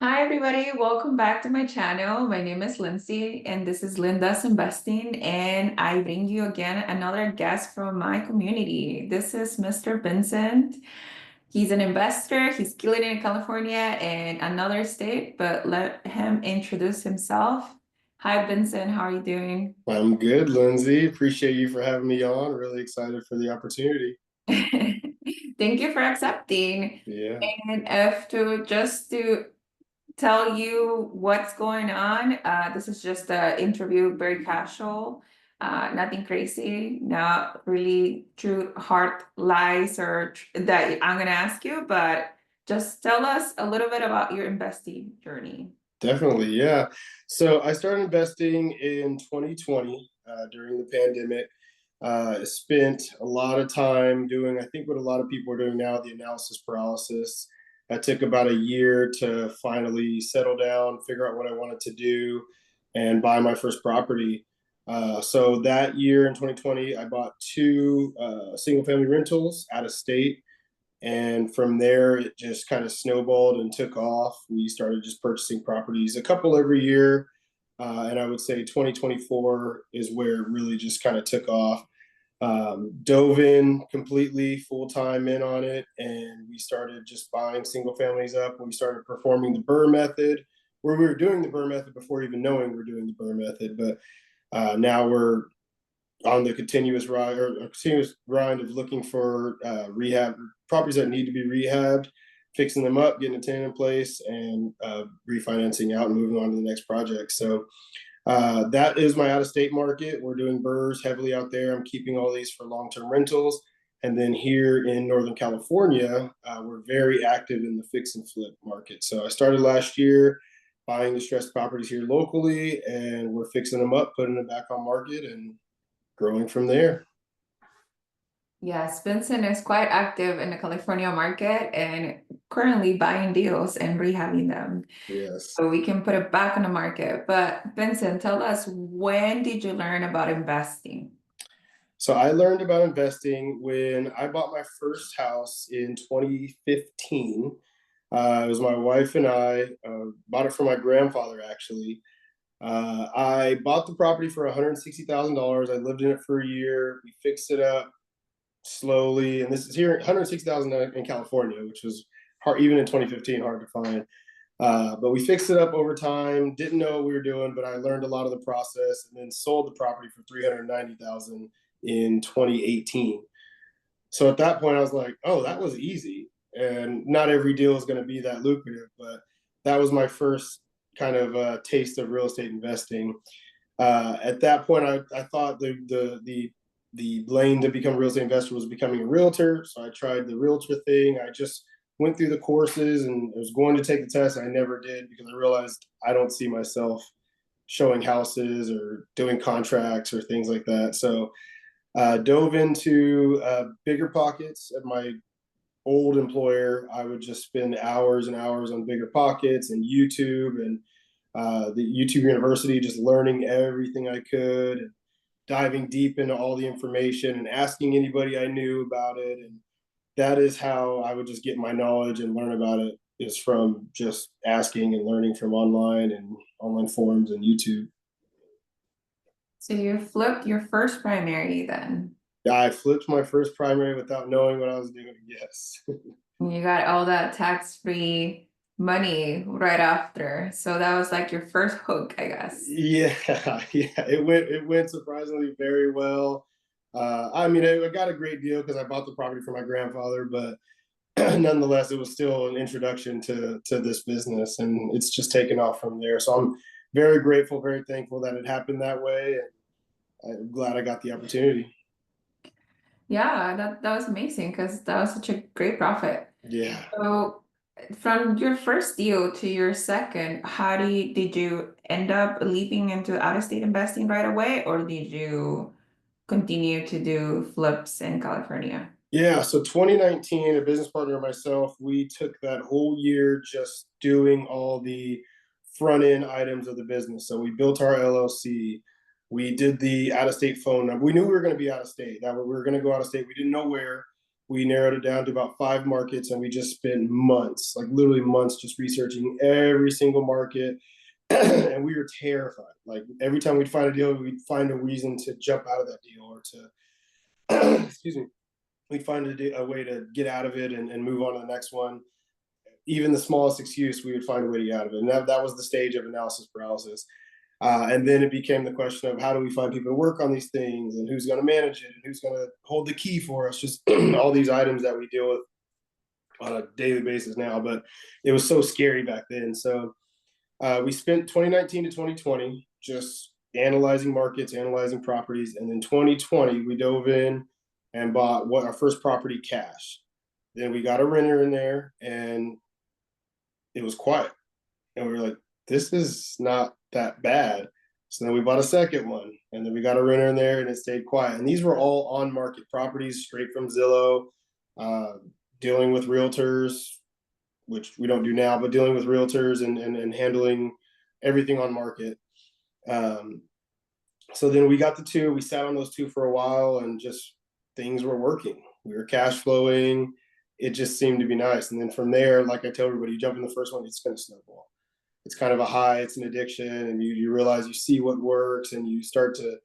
Hi, everybody. Welcome back to my channel. My name is Lindsey, and this is Linda's Investing. And I bring you again another guest from my community. This is Mr. Vincent. He's an investor. He's killing it in California and another state, but let him introduce himself. Hi, Vincent. How are you doing? I'm good, Lindsay. Appreciate you for having me on. Really excited for the opportunity. Thank you for accepting. Yeah, And if to just to tell you what's going on. This is just an interview, very casual, nothing crazy, not really true heart lies that I'm gonna ask you, but just tell us a little bit about your investing journey. definitely. Yeah. So I started investing in 2020 during the pandemic. Spent a lot of time doing, I think, what a lot of people are doing now, the analysis paralysis. I took about a year to finally settle down, figure out what I wanted to do, and buy my first property. So that year in 2020, I bought two single family rentals out of state. And from there, it just kind of snowballed and took off. We started just purchasing properties, a couple every year. And I would say 2024 is where it really just kind of took off. Dove in completely full time in on it. And we started just buying single families up. We started performing the Burr method, where we were doing the Burr method before even knowing we are doing the Burr method. But now we're on the continuous grind of looking for rehab properties that need to be rehabbed, fixing them up, getting a tenant in place, and refinancing out and moving on to the next project. So that is my out of state market. We're doing burrs heavily out there. I'm keeping all these for long term rentals. And then here in Northern California, we're very active in the fix and flip market. So I started last year buying distressed properties here locally, and we're fixing them up, putting them back on market, and growing from there. Yes, Vincent is quite active in the California market and currently buying deals and rehabbing them. Yes. So we can put it back on the market. But Vincent, tell us, when did you learn about investing? So I learned about investing when I bought my first house in 2015. It was my wife and I bought it for my grandfather, actually. I bought the property for $160,000. I lived in it for a year. We fixed it up slowly, and this is here 160,000 in California, which was hard even in 2015, hard to find. But we fixed it up over time. Didn't know what we were doing, but I learned a lot of the process, and then sold the property for 390,000 in 2018. So at that point, I was like, "Oh, that was easy." And not every deal is going to be that lucrative, but that was my first kind of taste of real estate investing. At that point, I thought the lane to become a real estate investor was becoming a realtor. So I tried the realtor thing. I just went through the courses and I was going to take the test. I never did because I realized I don't see myself showing houses or doing contracts or things like that. So dove into bigger pockets at my old employer. I would just spend hours and hours on bigger pockets and YouTube and the YouTube University, just learning everything I could, diving deep into all the information and asking anybody I knew about it. And that is how I would just get my knowledge and learn about it, is from just asking and learning from online and online forums and YouTube. So you flipped your first primary then. I flipped my first primary without knowing what I was doing. Yes. And you got all that tax-free money right after. So that was like your first hook, I guess. Yeah, yeah, it went surprisingly very well. I mean, I got a great deal because I bought the property for my grandfather, but nonetheless, it was still an introduction to this business, and it's just taken off from there. So I'm very grateful, very thankful that it happened that way, and I'm glad I got the opportunity. Yeah, that was amazing because that was such a great profit. Yeah. So from your first deal to your second, did you end up leaping into out-of-state investing right away, or did you continue to do flips in California? Yeah, so 2019, a business partner and myself, we took that whole year just doing all the front end items of the business. So we built our LLC, we did the out of state phone number. We knew we were going to be out of state, that we were going to go out of state. We didn't know where. We narrowed it down to about 5 markets, and we just spent months, like literally months, just researching every single market. And we were terrified. Like every time we'd find a deal, we'd find a reason to jump out of that deal, or to excuse me, we'd find a way to get out of it and move on to the next one. Even the smallest excuse, we would find a way to get out of it. And that was the stage of analysis paralysis. And then it became the question of how do we find people to work on these things, and who's going to manage it, and who's going to hold the key for us. Just all these items that we deal with on a daily basis now. But it was so scary back then. So we spent 2019 to 2020 just analyzing markets, analyzing properties. And then 2020, we dove in and bought our first property cash. Then we got a renter in there, and it was quiet. And we were like, this is not that bad. So then we bought a second one, and then we got a renter in there, and it stayed quiet. And these were all on market properties, straight from Zillow, dealing with realtors, which we don't do now, but dealing with realtors and handling everything on market. So then we got the two, we sat on those two for a while, and just things were working. We were cash flowing. It just seemed to be nice. And then from there, like I tell everybody, you jump in the first one, it's going to snowball. It's kind of a high, it's an addiction, and you realize you see what works, and you start to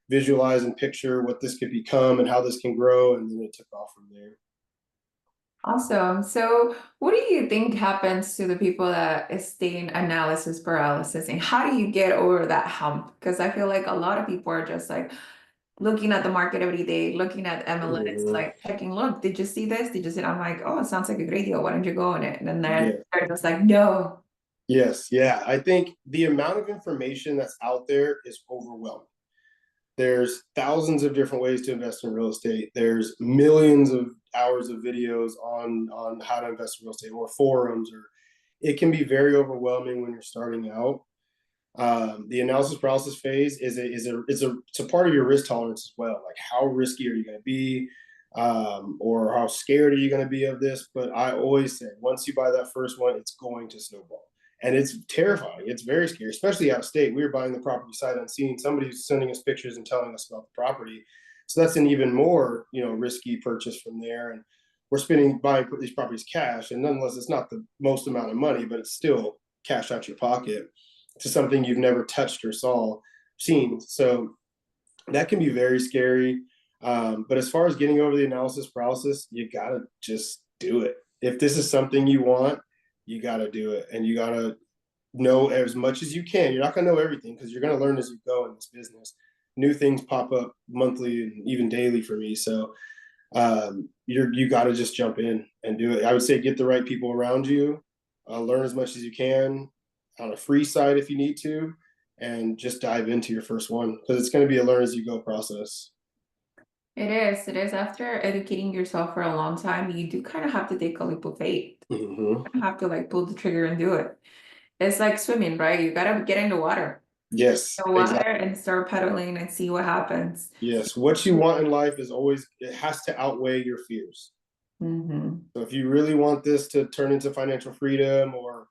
visualize and picture what this could become and how this can grow. And then it took off from there. Awesome. So, what do you think happens to the people that stay in analysis paralysis, and how do you get over that hump? Because I feel like a lot of people are just like looking at the market every day, looking at MLS, Mhm. like checking, look, did you see this? Did you see it? I'm like, oh, it sounds like a great deal. Why don't you go on it? And then Yeah. they're just like, no. Yes. Yeah. I think the amount of information that's out there is overwhelming. There's thousands of different ways to invest in real estate. There's millions of hours of videos on how to invest in real estate, or forums, or it can be very overwhelming when you're starting out. The analysis paralysis phase it's a part of your risk tolerance as well. Like, how risky are you going to be, or how scared are you going to be of this? But I always say, once you buy that first one, it's going to snowball, and it's terrifying. It's very scary, especially out of state. We were buying the property sight unseen. Somebody's sending us pictures and telling us about the property, so that's an even more risky purchase from there. And we're buying these properties cash, and nonetheless, it's not the most amount of money, but it's still cash out your pocket to something you've never touched or seen. So that can be very scary. But as far as getting over the analysis paralysis, you gotta just do it. If this is something you want, you gotta do it, and you gotta know as much as you can. You're not gonna know everything, because you're gonna learn as you go in this business. New things pop up monthly and even daily for me. So you got to just jump in and do it. I would say get the right people around you, learn as much as you can on a free side if you need to, and just dive into your first one, because it's going to be a learn as you go process. It is. It is. After educating yourself for a long time, you do kind of have to take a leap of faith. Mm-hmm. You have to like pull the trigger and do it. It's like swimming, right? You gotta get in Yes, the water exactly. and start pedaling and see what happens. Yes, what you want in life is always, it has to outweigh your fears. Mm-hmm. So if you really want this to turn into financial freedom, or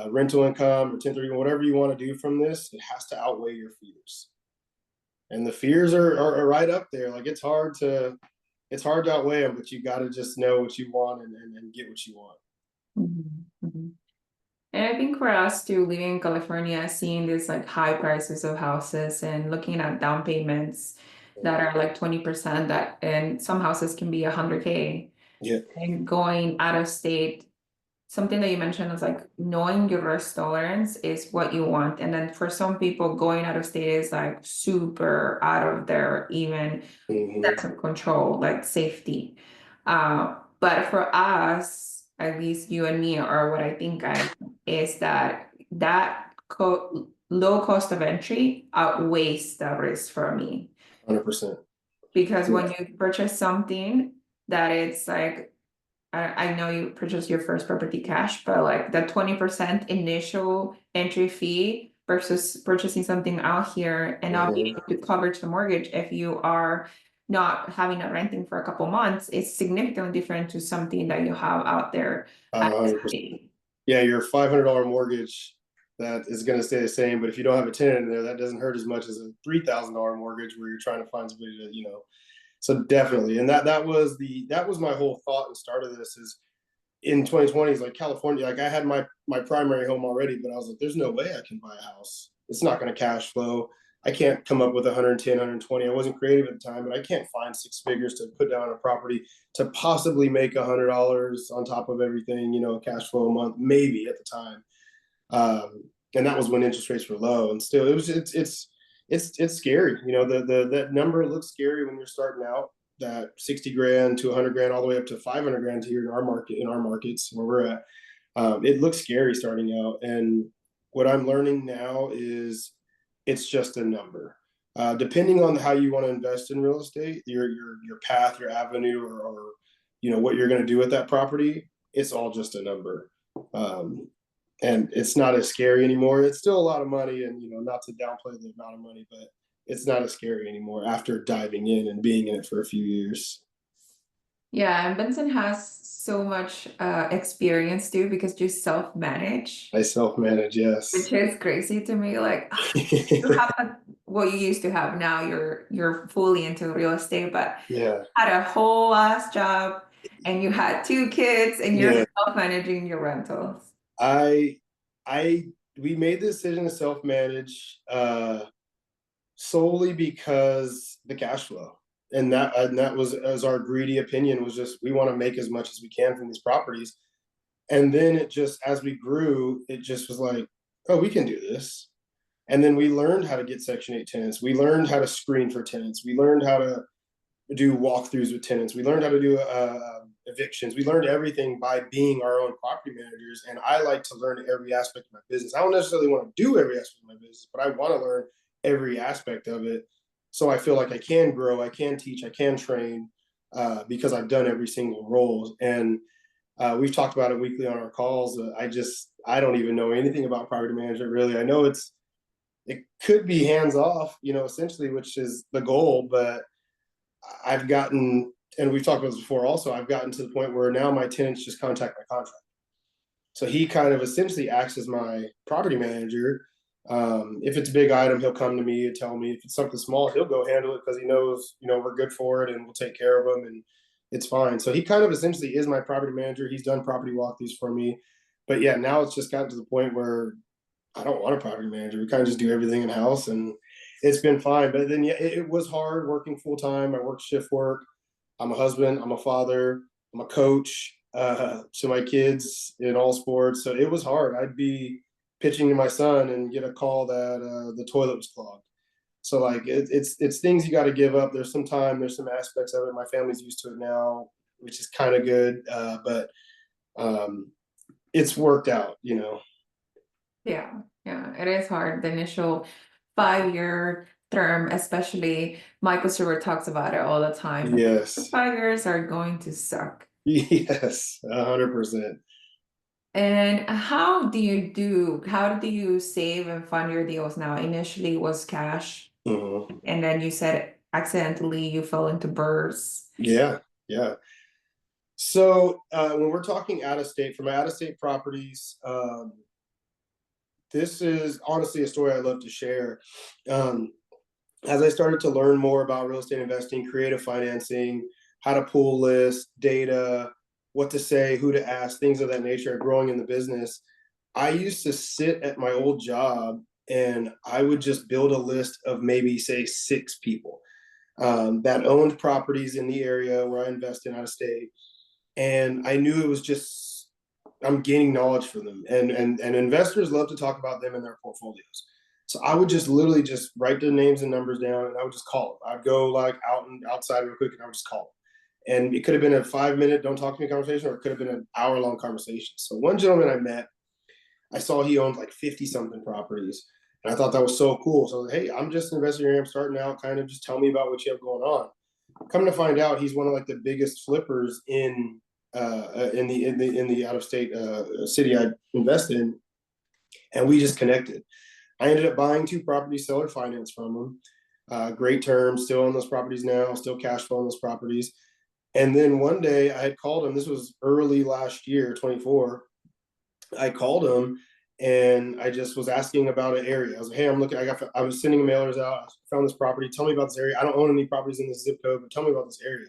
rental income, or 1031, whatever you want to do from this, it has to outweigh your fears. And the fears are right up there. Like, it's hard to outweigh them, but you got to just know what you want, and get what you want. Mm-hmm. Mm-hmm. And I think for us to living in California, seeing these like high prices of houses and looking at down payments that are like 20%, that and some houses can be 100K, Yeah. and going out of state, something that you mentioned is like knowing your risk tolerance is what you want. And then for some people, going out of state is like super out of their even Mm-hmm. sense of control, like safety. But for us, at least you and me, or what I think is that low cost of entry outweighs the risk for me. 100%. Because Yeah. when you purchase something that it's like, I know you purchased your first property cash, but like the 20% initial entry fee versus purchasing something out here and not being Mm-hmm. able to cover the mortgage if you are not having a renting for a couple months, it's significantly different to something that you have out there at 100%. Yeah, your $500 mortgage, that is going to stay the same. But if you don't have a tenant in there, that doesn't hurt as much as a $3,000 mortgage, where you're trying to find somebody to So definitely, and that was my whole thought and start of this is in 2020s, like California, like I had my primary home already, but I was like, there's no way I can buy a house. It's not going to cash flow. I can't come up with 110, 120. I wasn't creative at the time, but I can't find six figures to put down on a property to possibly make $100 on top of everything, cash flow a month, maybe at the time. And that was when interest rates were low, and still, it's scary. That number looks scary when you're starting out. That 60 grand to 100 grand, all the way up to 500 grand here in our markets where we're at. It looks scary starting out, and what I'm learning now is it's just a number. Depending on how you want to invest in real estate, your path, your avenue, or what you're going to do with that property, it's all just a number. And it's not as scary anymore. It's still a lot of money, and not to downplay the amount of money, but it's not as scary anymore after diving in and being in it for a few years. Yeah, and Benson has so much experience too because you self-manage, I self-manage, which yes. is crazy to me. Like you have what you used to have now, you're fully into real estate, but Yeah, had a whole ass job and you had two kids and you're yeah. self-managing your rentals. I, I, we made the decision to self-manage solely because the cash flow, and that was as our greedy opinion was just we want to make as much as we can from these properties. And then it just as we grew, it just was like, oh, we can do this. And then we learned how to get Section 8 tenants. We learned how to screen for tenants. We learned how to do walkthroughs with tenants. We learned how to do evictions. We learned everything by being our own property managers. And I like to learn every aspect of my business. I don't necessarily want to do every aspect of my business, but I want to learn every aspect of it. So I feel like I can grow, I can teach, I can train because I've done every single role. And we've talked about it weekly on our calls. I don't even know anything about property management really. I know it could be hands off, essentially, which is the goal, but I've gotten, and we've talked about this before also, I've gotten to the point where now my tenants just contact my contractor. So he kind of essentially acts as my property manager. If it's a big item, he'll come to me and tell me. If it's something small, he'll go handle it because he knows, we're good for it and we'll take care of them and it's fine. So he kind of essentially is my property manager. He's done property walkthroughs for me. But yeah, now it's just gotten to the point where I don't want a property manager. We kind of just do everything in house, and it's been fine. But then yeah, it was hard working full time. I work shift work. I'm a husband. I'm a father. I'm a coach to my kids in all sports. So it was hard. I'd be pitching to my son and get a call that the toilet was clogged. So like it's things you got to give up. There's some time. There's some aspects of it. My family's used to it now, which is kind of good. But um, it's worked out. Yeah, yeah, it is hard. The initial 5 year term, especially Michael Stewart talks about it all the time. The Yes. 5 years are going to suck. Yes, 100%. And how do you save and fund your deals now? Initially it was cash, Mhm. and then you said accidentally you fell into burrs. Yeah, yeah. So when we're talking out of state, for my out of state properties, this is honestly a story I love to share. Um, as I started to learn more about real estate investing, creative financing, how to pull lists, data, what to say, who to ask, things of that nature, growing in the business, I used to sit at my old job and I would just build a list of maybe, say, six people that owned properties in the area where I invest in out of state. And I knew it was just I'm gaining knowledge from them, and investors love to talk about them in their portfolios. So I would just literally just write their names and numbers down, and I would just call them. I'd go like out and outside real quick, and I would just call them. And it could have been a 5 minute don't talk to me conversation, or it could have been an hour long conversation. So one gentleman I met, I saw he owned like 50 something properties, and I thought that was so cool. So I was like, hey, I'm just an investor here. I'm starting out. Kind of just tell me about what you have going on. Come to find out, he's one of like the biggest flippers in the out of state city I invest in, and we just connected. I ended up buying two properties, seller finance from him. Great terms, still on those properties now, still cash flow on those properties. And then one day I had called him. This was early last year, 24. I called him and I just was asking about an area. I was like, hey, I was sending mailers out. I found this property. Tell me about this area. I don't own any properties in this zip code, but tell me about this area.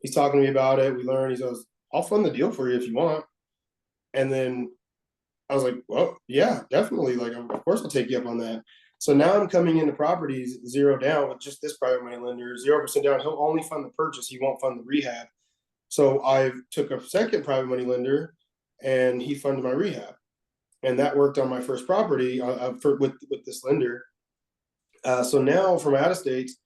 He's talking to me about it. We learned. He goes, I'll fund the deal for you if you want. And then I was like, well, yeah, definitely. Like, of course I'll take you up on that. So now I'm coming into properties zero down with just this private money lender, 0% down. He'll only fund the purchase. He won't fund the rehab. So I took a second private money lender and he funded my rehab. And that worked on my first property with this lender. So now for my out of states,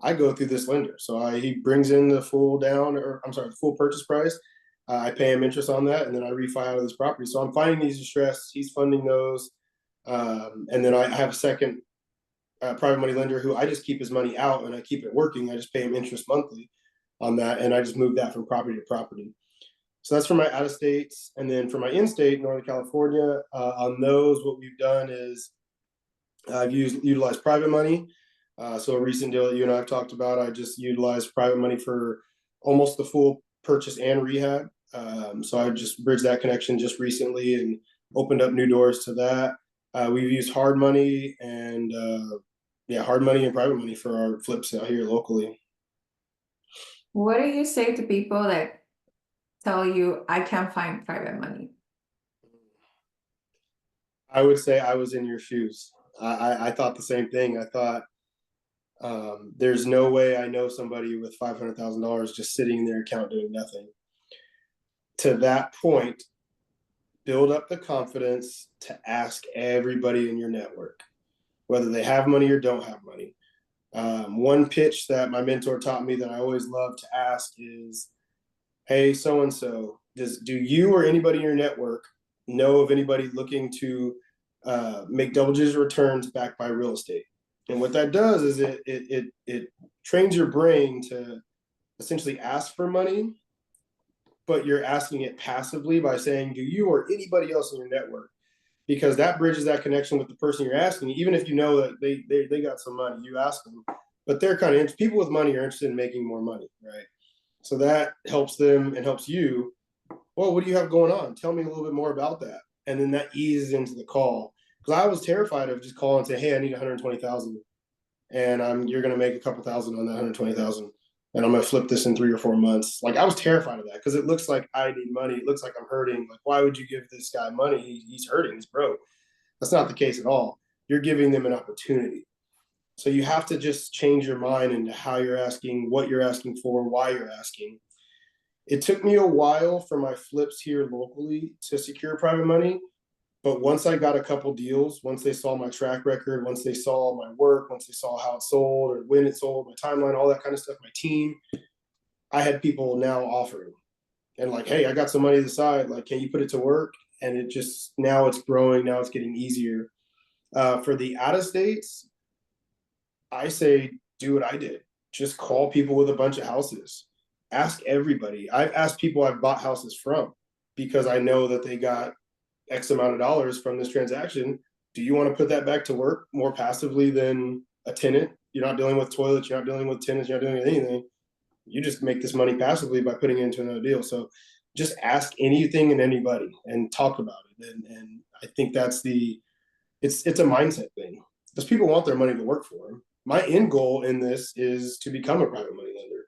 I go through this lender. So he brings in the full down, or I'm sorry, the full purchase price. I pay him interest on that, and then I refi out of this property. So I'm finding these distressed. He's funding those, and then I have a second private money lender who I just keep his money out and I keep it working. I just pay him interest monthly on that, and I just move that from property to property. So that's for my out of states, and then for my in state, Northern California. On those, what we've done is I've utilized private money. So a recent deal that you and I have talked about, I just utilized private money for almost the full purchase and rehab. So I just bridged that connection just recently and opened up new doors to that. We've used hard money and hard money and private money for our flips out here locally. What do you say to people that tell you I can't find private money? I would say I was in your shoes. I thought the same thing. I thought there's no way I know somebody with $500,000 just sitting in their account doing nothing. To that point, build up the confidence to ask everybody in your network, whether they have money or don't have money. One pitch that my mentor taught me that I always love to ask is, hey, so-and-so, do you or anybody in your network know of anybody looking to make double-digit returns backed by real estate? And what that does is it trains your brain to essentially ask for money, but you're asking it passively by saying, do you or anybody else in your network? Because that bridges that connection with the person you're asking. Even if you know that they got some money, you ask them, but they're kind of people with money are interested in making more money, right? So that helps them and helps you. Well, what do you have going on? Tell me a little bit more about that. And then that eases into the call. Because I was terrified of just calling and saying, hey, I need 120,000. And you're going to make a couple thousand on that 120,000. And I'm going to flip this in 3 or 4 months. Like, I was terrified of that because it looks like I need money. It looks like I'm hurting. Like, why would you give this guy money? He's hurting. He's broke. That's not the case at all. You're giving them an opportunity. So you have to just change your mind into how you're asking, what you're asking for, why you're asking. It took me a while for my flips here locally to secure private money. But once I got a couple deals, once they saw my track record, once they saw my work, once they saw how it sold or when it sold, my timeline, all that kind of stuff, my team, I had people now offering and like, hey, I got some money to the side. Like, can you put it to work? And it just, now it's growing. Now it's getting easier. For the out of states, I say, do what I did. Just call people with a bunch of houses. Ask everybody. I've asked people I've bought houses from because I know that they got X amount of dollars from this transaction. Do you want to put that back to work more passively than a tenant? You're not dealing with toilets, you're not dealing with tenants, you're not doing anything. You just make this money passively by putting it into another deal. So just ask anything and anybody and talk about it. And I think that's it's a mindset thing because people want their money to work for them. My end goal in this is to become a private money lender.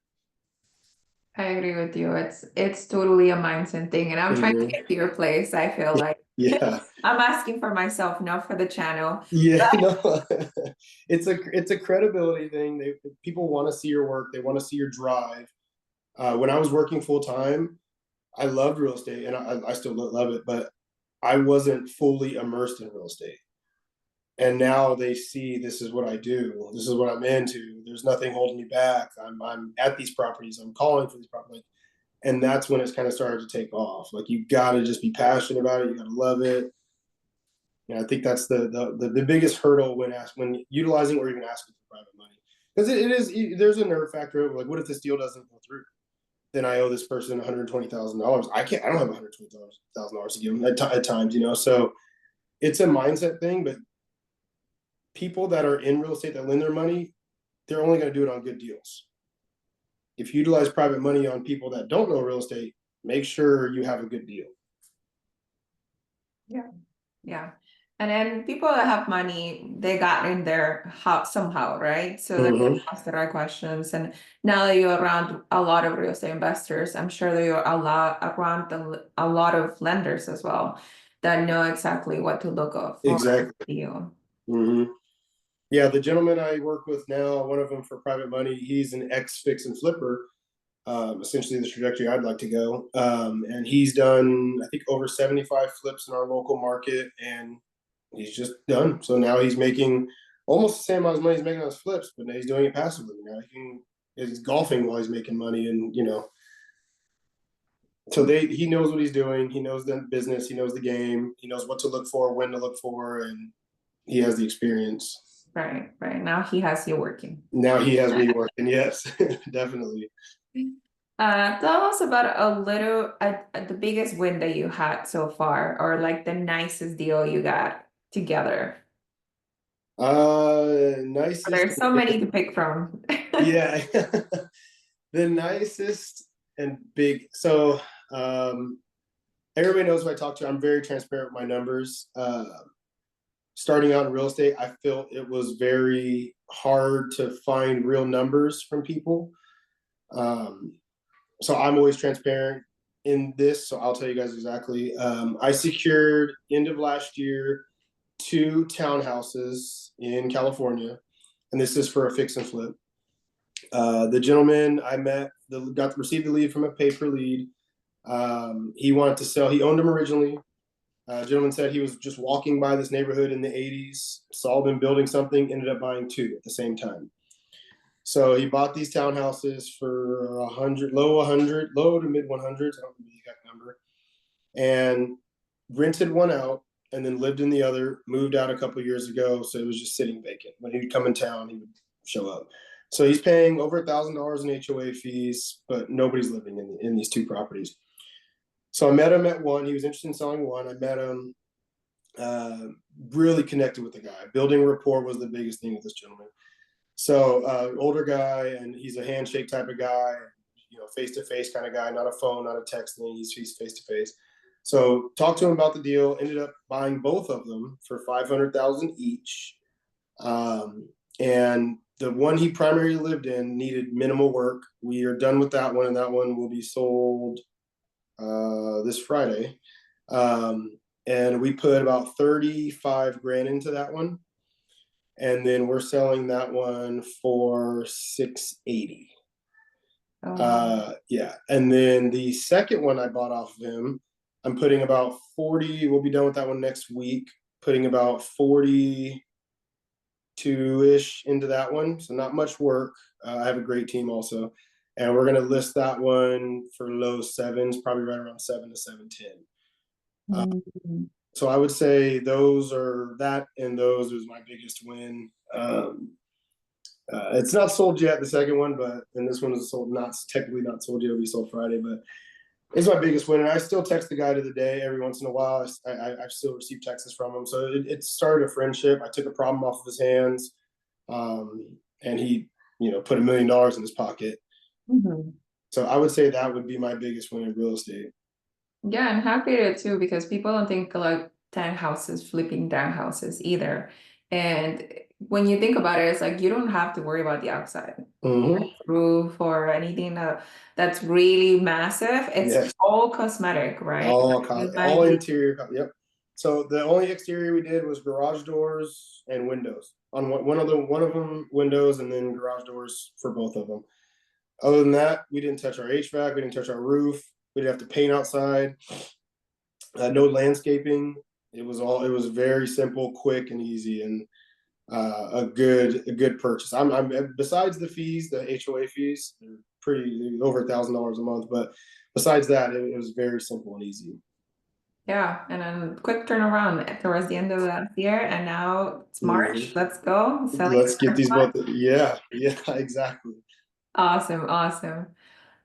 I agree with you. It's totally a mindset thing, and I'm trying to get to your place. I feel like Yeah. I'm asking for myself, not for the channel. Yeah, no, it's a credibility thing. People want to see your work. They want to see your drive. When I was working full time, I loved real estate, and I still love it, but I wasn't fully immersed in real estate. And now they see this is what I do. This is what I'm into. There's nothing holding me back. I'm at these properties. I'm calling for these properties, and that's when it's kind of started to take off. Like, you got to just be passionate about it. You got to love it. Yeah, I think that's the biggest hurdle when utilizing or even asking for private money, because there's a nerve factor of like, what if this deal doesn't go through? Then I owe this person $120,000. I don't have $120,000 to give them at times, So it's a mindset thing. But people that are in real estate that lend their money, they're only going to do it on good deals. If you utilize private money on people that don't know real estate, make sure you have a good deal. Yeah. And then people that have money, they got in there how somehow, right? So they Mhm. ask the right questions. And now that you're around a lot of real estate investors, I'm sure that you're around a lot of lenders as well that know exactly what to look up for Exactly. you. Mhm. Yeah, the gentleman I work with now, one of them for private money, he's an ex fix and flipper, essentially the trajectory I'd like to go. And he's done, I think, over 75 flips in our local market, and he's just done. So now he's making almost the same amount of money he's making on his flips, but now he's doing it passively. Now he's golfing while he's making money, and so he knows what he's doing. He knows the business. He knows the game. He knows what to look for, when to look for, and he has the experience. Right, right. Now he has you working. Now he has me working. Yes, definitely. Tell us about a little, the biggest win that you had so far, or like the nicest deal you got together. Nicest. There's so many to pick from. Yeah, the nicest and big. So everybody knows who I talk to. I'm very transparent with my numbers. Starting out in real estate, I felt it was very hard to find real numbers from people. Um, so I'm always transparent in this. So I'll tell you guys exactly. I secured end of last year 2 townhouses in California, and this is for a fix and flip. The gentleman I met, received the lead from a paper lead. He wanted to sell. He owned them originally. Gentleman said he was just walking by this neighborhood in the 80s, saw them building something, ended up buying 2 at the same time. So he bought these townhouses for 100, low to mid 100s. I don't remember the exact number, and rented one out, and then lived in the other. Moved out a couple of years ago, so it was just sitting vacant. When he would come in town, he would show up. So he's paying over $1,000 in HOA fees, but nobody's living in these 2 properties. So I met him at one. He was interested in selling one. I met him. Uh, really connected with the guy. Building rapport was the biggest thing with this gentleman. So older guy, and he's a handshake type of guy, face to face kind of guy, not a phone, not a text thing. He's face to face. So talked to him about the deal. Ended up buying both of them for 500,000 each. And the one he primarily lived in needed minimal work. We are done with that one, and that one will be sold this Friday. And we put about 35 grand into that one, and then we're selling that one for 680. Yeah, and then the second one I bought off of him, I'm putting about 40. We'll be done with that one next week. Putting about 42 ish into that one, so not much work. I have a great team also, and we're gonna list that one for low sevens, probably right around 7 to 710. Mhm. So I would say those are that, and those was my biggest win. It's not sold yet, the second one, but and this one is sold, not technically not sold yet. It'll be sold Friday, but it's my biggest win. And I still text the guy to the day every once in a while. I still receive texts from him, so it started a friendship. I took a problem off of his hands, and he, put $1 million in his pocket. Mhm. So I would say that would be my biggest win in real estate. Yeah, I'm happy to too because people don't think like townhouses, flipping townhouses either. And when you think about it, it's like you don't have to worry about the outside Mm-hmm. roof or anything that's really massive. It's Yes. all cosmetic, right? All interior. Yep. So the only exterior we did was garage doors and windows. On one of them windows, and then garage doors for both of them. Other than that, we didn't touch our HVAC. We didn't touch our roof. We didn't have to paint outside. No landscaping. It was very simple, quick, and easy, and a good purchase. I'm besides the fees, the HOA fees, they're pretty over $1,000 a month. But besides that, it was very simple and easy. Yeah, and then quick turnaround towards the end of last year, and now it's Mhm. March. Let's go. Selling Let's the get first these one. both. Yeah, yeah, exactly. Awesome, awesome.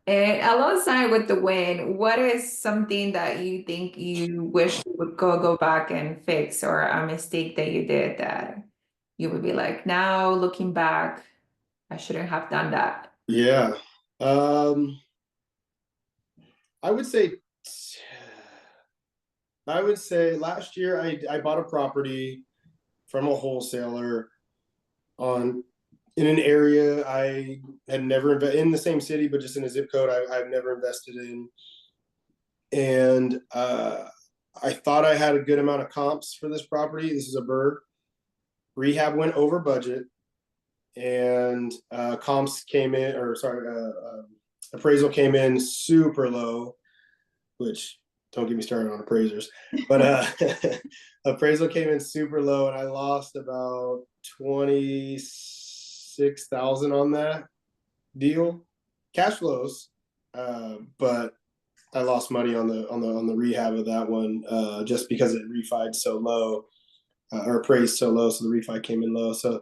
And alongside with the win, what is something that you think you wish you would go back and fix, or a mistake that you did that you would be like, now looking back, I shouldn't have done that. Yeah. Um, I would say I would say last year I bought a property from a wholesaler on in an area I had never in the same city, but just in a zip code I've never invested in. And I thought I had a good amount of comps for this property. This is a bird. Rehab went over budget, and comps came in, or sorry, appraisal came in super low, which don't get me started on appraisers, but appraisal came in super low, and I lost about 26,000 on that deal. Cash flows, but I lost money on the rehab of that one, just because it refied so low, or appraised so low, so the refi came in low. So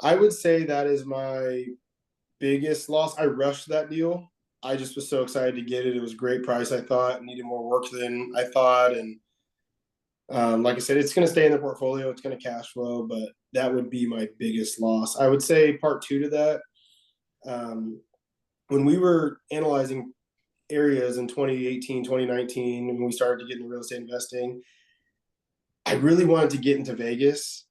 I would say that is my biggest loss. I rushed that deal. I just was so excited to get it. It was a great price. I thought it needed more work than I thought, and like I said, it's going to stay in the portfolio. It's going to cash flow, but that would be my biggest loss. I would say part two to that. When we were analyzing areas in 2018, 2019, when we started to get into real estate investing, I really wanted to get into Vegas.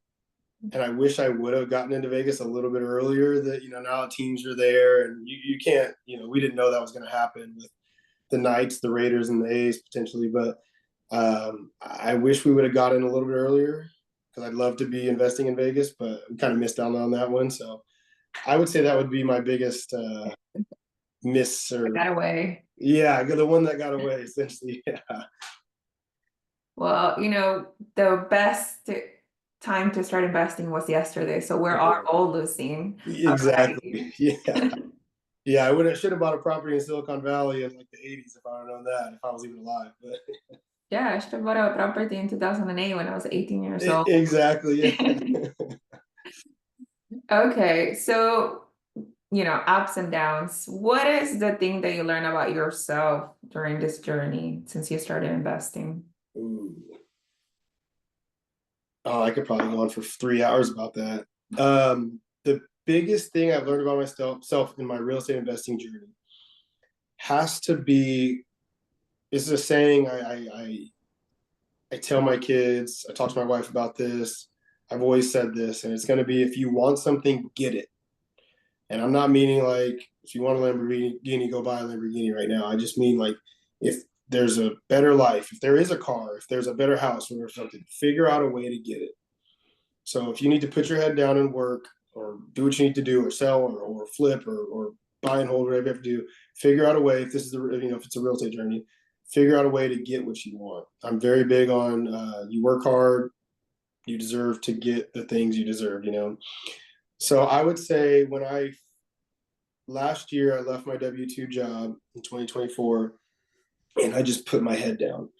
And I wish I would have gotten into Vegas a little bit earlier. That, now teams are there, and you can't, we didn't know that was going to happen with the Knights, the Raiders, and the A's potentially. But I wish we would have got in a little bit earlier, because I'd love to be investing in Vegas, but we kind of missed out on that one. So I would say that would be my biggest miss. Or Got away. Yeah, the one that got away, essentially. Yeah. Well, the best time to start investing was yesterday, so we're all losing. Exactly. Yeah. Yeah, I should have bought a property in Silicon Valley in like the 80s if I would have known that, if I was even alive. But yeah, I should have bought a property in 2008 when I was 18 years old. Exactly. Yeah. Okay, so ups and downs. What is the thing that you learn about yourself during this journey since you started investing? Ooh. Oh, I could probably go on for 3 hours about that. The biggest thing I've learned about myself in my real estate investing journey has to be, this is a saying I tell my kids, I talk to my wife about this. I've always said this, and it's going to be, if you want something, get it. And I'm not meaning like, if you want a Lamborghini, go buy a Lamborghini right now. I just mean like, if there's a better life, if there is a car, if there's a better house or something, figure out a way to get it. So if you need to put your head down and work, or do what you need to do, or sell, or flip, or buy and hold, whatever you have to do, figure out a way. If this is if it's a real estate journey, figure out a way to get what you want. I'm very big on you work hard, you deserve to get the things you deserve. So I would say last year I left my W-2 job in 2024, and I just put my head down.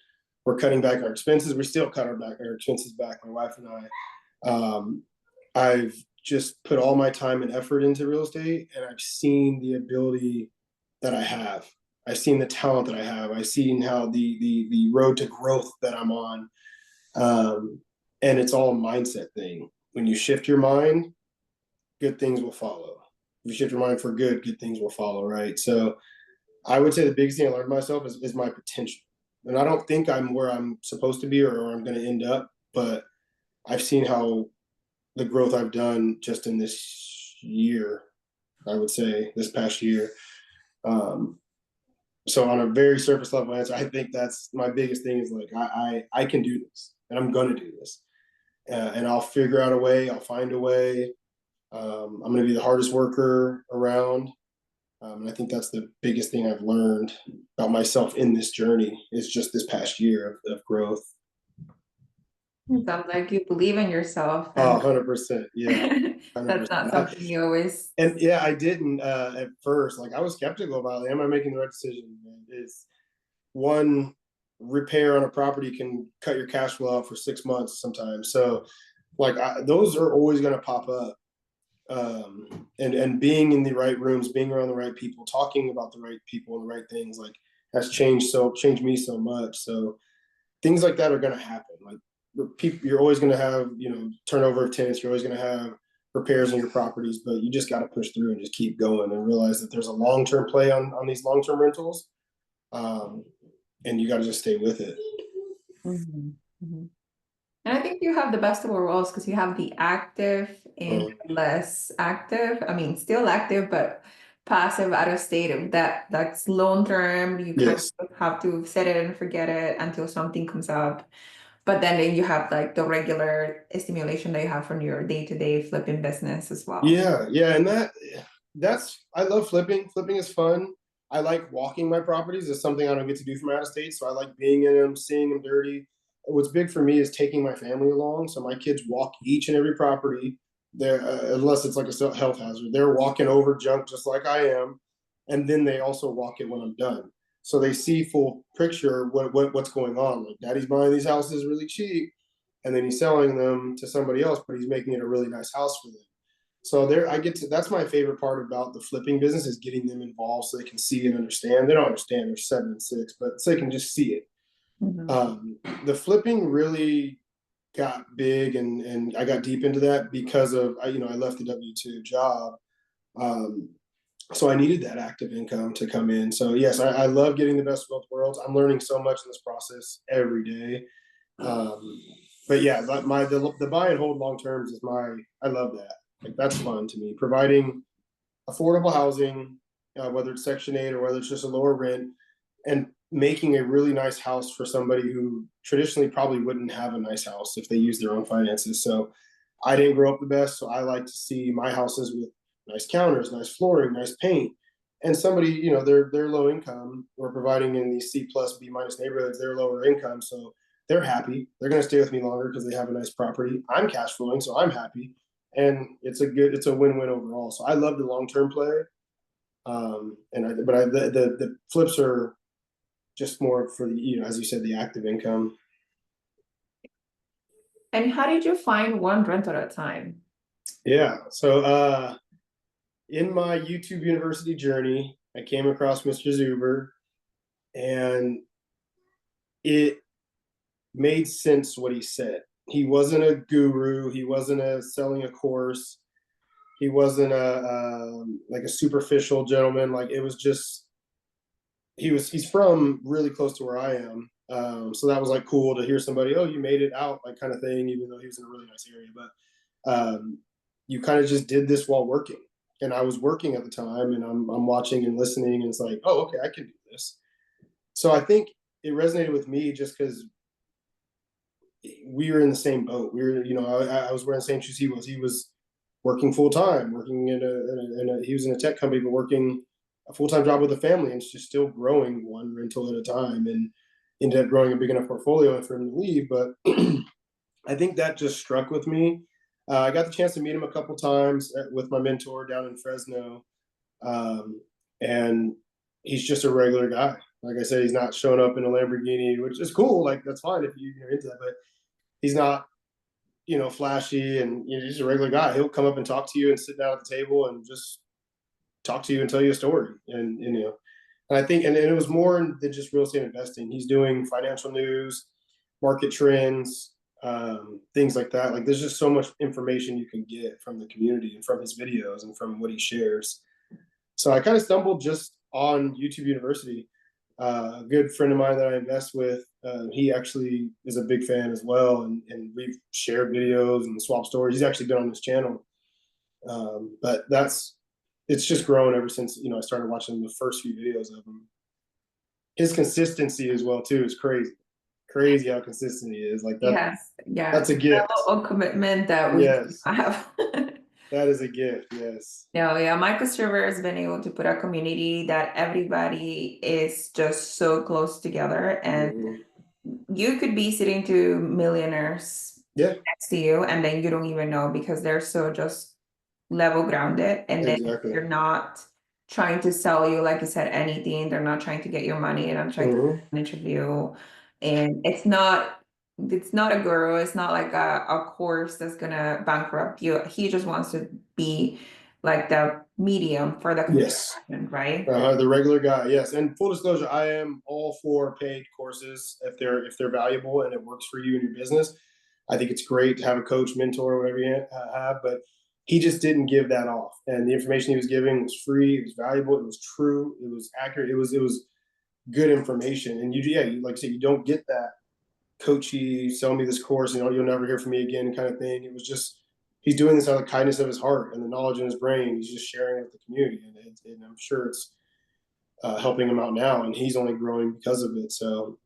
We're cutting back our expenses. We still cut our expenses back, my wife and I. I've just put all my time and effort into real estate, and I've seen the ability that I have. I've seen the talent that I have. I've seen how the road to growth that I'm on. And it's all a mindset thing. When you shift your mind, good things will follow. If you shift your mind for good things will follow, right? So I would say the biggest thing I learned myself is my potential. And I don't think I'm where I'm supposed to be, or where I'm going to end up, but I've seen how the growth I've done just in this year, I would say this past year. So on a very surface level answer, I think that's my biggest thing, is like, I can do this, and I'm going to do this. And I'll figure out a way. I'll find a way. I'm going to be the hardest worker around. And I think that's the biggest thing I've learned about myself in this journey, is just this past year of growth. It sounds like you believe in yourself. Oh, 100%. Yeah. 100%. That's not something you always. And yeah, I didn't at first. Like, I was skeptical about it. Am I making the right decision? It's one repair on a property can cut your cash flow out for 6 months sometimes. So like, those are always going to pop up. And being in the right rooms, being around the right people, talking about the right people and the right things, like, has changed me so much. So things like that are going to happen. Like, you're always going to have, turnover of tenants. You're always going to have repairs on your properties, but you just got to push through and just keep going, and realize that there's a long-term play on these long-term rentals. And you got to just stay with it. Mhm, mhm. And I think you have the best of all worlds because you have the active and Um, less active. I mean, still active, but passive out of state of that's long term. You kind yes. of have to set it and forget it until something comes up. But then you have like the regular stimulation that you have from your day-to-day flipping business as well. Yeah, yeah, and that's I love flipping. Flipping is fun. I like walking my properties. It's something I don't get to do from out of state, so I like being in them, seeing them dirty. What's big for me is taking my family along. So my kids walk each and every property. They're unless it's like a health hazard, they're walking over junk just like I am, and then they also walk it when I'm done. So they see full picture what's going on. Like Daddy's buying these houses really cheap, and then he's selling them to somebody else, but he's making it a really nice house for them. So there, I get to. That's my favorite part about the flipping business is getting them involved so they can see and understand. They don't understand; they're 7 and 6, but so they can just see it. Mhm. The flipping really got big, and I got deep into that because of I left the W-2 job, um, so I needed that active income to come in. So yes, I love getting the best of both worlds. I'm learning so much in this process every day. Um, but yeah, the buy and hold long terms is my I love that. Like that's fun to me. Providing affordable housing, whether it's Section 8 or whether it's just a lower rent, and making a really nice house for somebody who traditionally probably wouldn't have a nice house if they use their own finances. So I didn't grow up the best, so I like to see my houses with nice counters, nice flooring, nice paint. And somebody, they're low income. We're providing in these C plus B minus neighborhoods, they're lower income, so they're happy. They're going to stay with me longer because they have a nice property. I'm cash flowing, so I'm happy, and it's a win win overall. So I love the long term play. The flips are just more for the as you said, the active income. And how did you find one rental at a time? Yeah. So in my YouTube university journey, I came across Mr. Zuber, and it made sense what he said. He wasn't a guru. He wasn't selling a course. He wasn't a like a superficial gentleman. Like it was just he's from really close to where I am. So that was like cool to hear somebody, oh, you made it out, like kind of thing, even though he was in a really nice area. But you kind of just did this while working. And I was working at the time, and I'm watching and listening, and it's like, oh, okay, I can do this. So I think it resonated with me just because we were in the same boat. We were, I was wearing the same shoes he was. He was working full time, working he was in a tech company, but working a full time job with a family, and just still growing one rental at a time, and ended up growing a big enough portfolio for him to leave. But I think that just struck with me. I got the chance to meet him a couple times with my mentor down in Fresno, um, and he's just a regular guy. Like I said, he's not showing up in a Lamborghini, which is cool. Like that's fine if you're into that, but he's not flashy, and he's a regular guy. He'll come up and talk to you and sit down at the table and just talk to you and tell you a story. And I think, and it was more than just real estate investing. He's doing financial news, market trends, things like that. Like there's just so much information you can get from the community and from his videos and from what he shares. So I kind of stumbled just on YouTube University. A good friend of mine that I invest with, he actually is a big fan as well, and we've shared videos and swapped stories. He's actually been on this channel, but it's just grown ever since I started watching the first few videos of him. His consistency as well too is crazy, crazy how consistent he is. Like Yes, that's yes. a gift. Level of commitment that we do Yes, not have. that is a gift. Yes. No, yeah, Michael Server has been able to put a community that everybody is just so close together, and Mm-hmm. you could be sitting to millionaires Yeah, next to you, and then you don't even know because they're so just level grounded, and then exactly. they're not trying to sell you, like you said, anything. They're not trying to get your money, and I'm trying to Mm-hmm. an interview, and it's not a guru. It's not like a course that's gonna bankrupt you. He just wants to be like the medium for the Yes. conversation, right? The regular guy, yes. And full disclosure, I am all for paid courses if they're valuable and it works for you and your business. I think it's great to have a coach, mentor, whatever you have, but he just didn't give that off. And the information he was giving was free, it was valuable, it was true, it was accurate, it was good information. And like I said, you don't get that coachy, sell me this course, you'll never hear from me again kind of thing. It was just, he's doing this out of the kindness of his heart and the knowledge in his brain. He's just sharing it with the community. And I'm sure it's helping him out now, and he's only growing because of it. So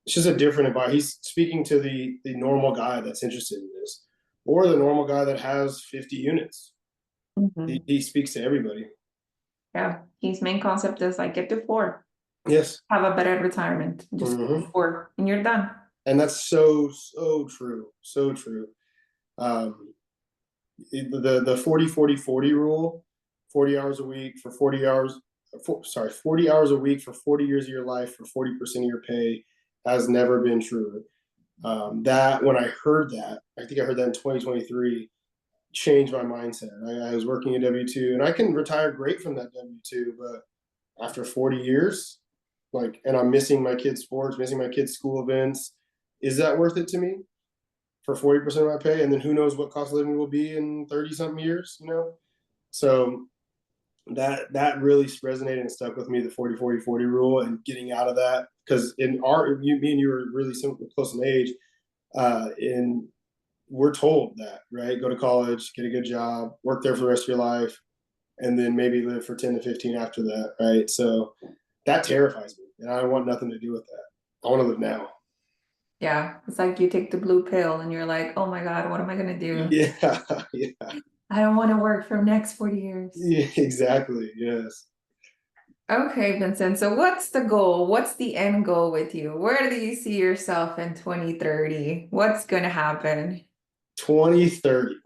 it's just a different environment. He's speaking to the normal guy that's interested in this, or the normal guy that has 50 units. Mhm. He speaks to everybody. Yeah, his main concept is like get to four, Yes. have a better retirement, just four, and you're done. And that's so true, so true. Um, the 40 rule, 40 hours a week for 40 hours, 40 hours a week for 40 years of your life for 40% of your pay has never been true. That when I heard that, I think I heard that in 2023, changed my mindset. I was working a W-2, and I can retire great from that W-2, but after 40 years, like, and I'm missing my kids' sports, missing my kids' school events, is that worth it to me for 40% of my pay? And then who knows what cost of living will be in 30 something years, So that really resonated and stuck with me, the 40 rule, and getting out of that. Because in me and you were really close in age, and we're told that, right? Go to college, get a good job, work there for the rest of your life, and then maybe live for 10 to 15 after that, right? So that terrifies me, and I want nothing to do with that. I want to live now. Yeah, it's like you take the blue pill and you're like, oh my God, what am I gonna do? Yeah, yeah, I don't want to work for the next 40 years. yeah, exactly. Yes. Okay, Vincent. So what's the goal? What's the end goal with you? Where do you see yourself in 2030? What's gonna happen? 2030.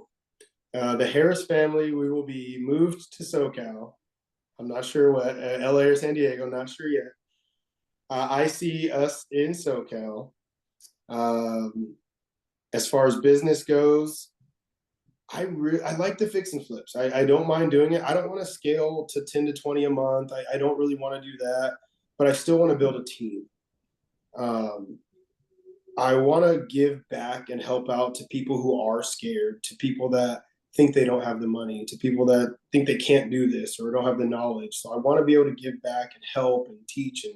The Harris family, we will be moved to SoCal. I'm not sure what, LA or San Diego, not sure yet. I see us in SoCal. Um, as far as business goes, I like the fix and flips. I don't mind doing it. I don't want to scale to 10 to 20 a month. I don't really want to do that, but I still want to build a team. Um, I want to give back and help out to people who are scared, to people that think they don't have the money, to people that think they can't do this or don't have the knowledge. So I want to be able to give back and help and teach and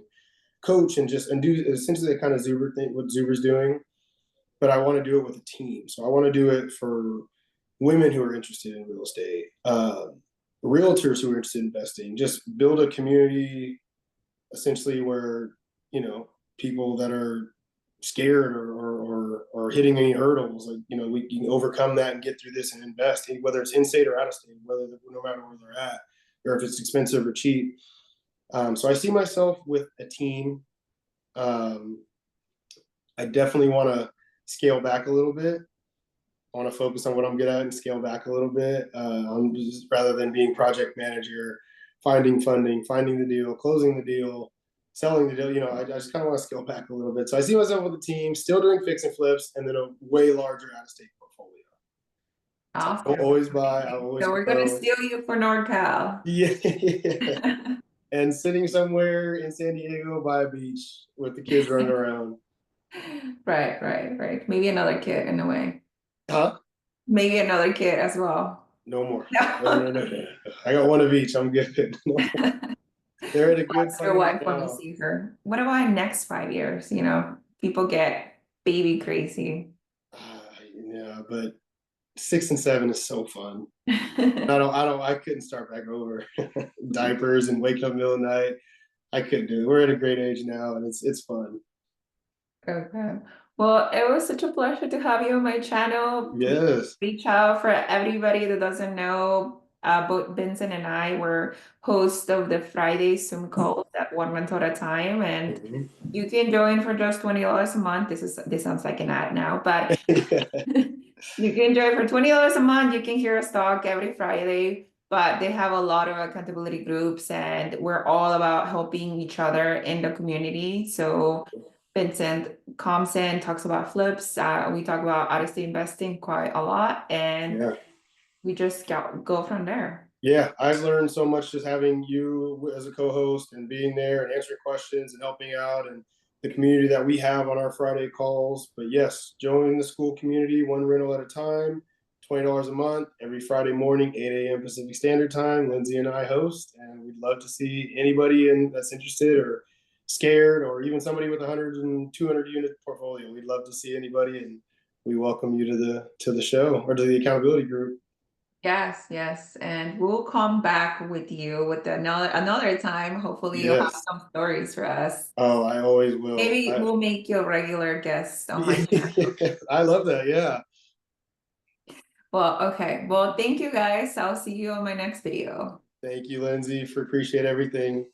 coach and do essentially the kind of Zuber thing, what Zuber's doing, but I want to do it with a team. So I want to do it for women who are interested in real estate, realtors who are interested in investing, just build a community essentially where, people that are scared or hitting any hurdles, like, we can overcome that and get through this and invest, whether it's in state or out of state, no matter where they're at, or if it's expensive or cheap. So I see myself with a team. I definitely want to scale back a little bit. I want to focus on what I'm good at and scale back a little bit. Rather than being project manager, finding funding, finding the deal, closing the deal, selling the deal. I just kind of want to scale back a little bit. So I see myself with a team, still doing fix and flips, and then a way larger out of state portfolio. So Awesome. I'll always buy. I'll always So we're gonna grow. steal you for NorCal. Yeah, yeah. And sitting somewhere in San Diego by a beach with the kids running around. Right, right, right. Maybe another kid in a way. Huh? Maybe another kid as well. No more. No. No. I got one of each. I'm good. No, they're at a good Ask your fun age wife when you now. see her. What about next 5 years? People get baby crazy. Yeah, but 6 and 7 is so fun. I couldn't start back over. Diapers and waking up in the middle of the night. I couldn't do it. We're at a great age now, and it's fun. Okay. Well, it was such a pleasure to have you on my channel. Please Yes. reach out for everybody that doesn't know. Both Vincent and I were hosts of the Friday Zoom calls at 1 month at a time, and Mhm. you can join for just $20 a month. This sounds like an ad now, but Yeah. you can join for $20 a month. You can hear us talk every Friday, but they have a lot of accountability groups, and we're all about helping each other in the community. So Vincent comes in, talks about flips. We talk about out-of-state investing quite a lot, and Yeah. we just go from there. Yeah, I've learned so much just having you as a co-host and being there and answering questions and helping out, and the community that we have on our Friday calls. But yes, join the Skool community, one rental at a time, $20 a month, every Friday morning, 8 a.m. Pacific Standard Time. Lindsey and I host, and we'd love to see anybody that's interested or scared, or even somebody with 100 and 200 unit portfolio. We'd love to see anybody, and we welcome you to the show or to the accountability group. Yes, yes, and we'll come back with you with another time. Hopefully, you'll have Yes. some stories for us. Oh, I always will. Maybe we'll make you a regular guest on my channel. I love that. Yeah. Well, okay. Well, thank you guys. I'll see you on my next video. Thank you, Lindsay, for appreciate everything.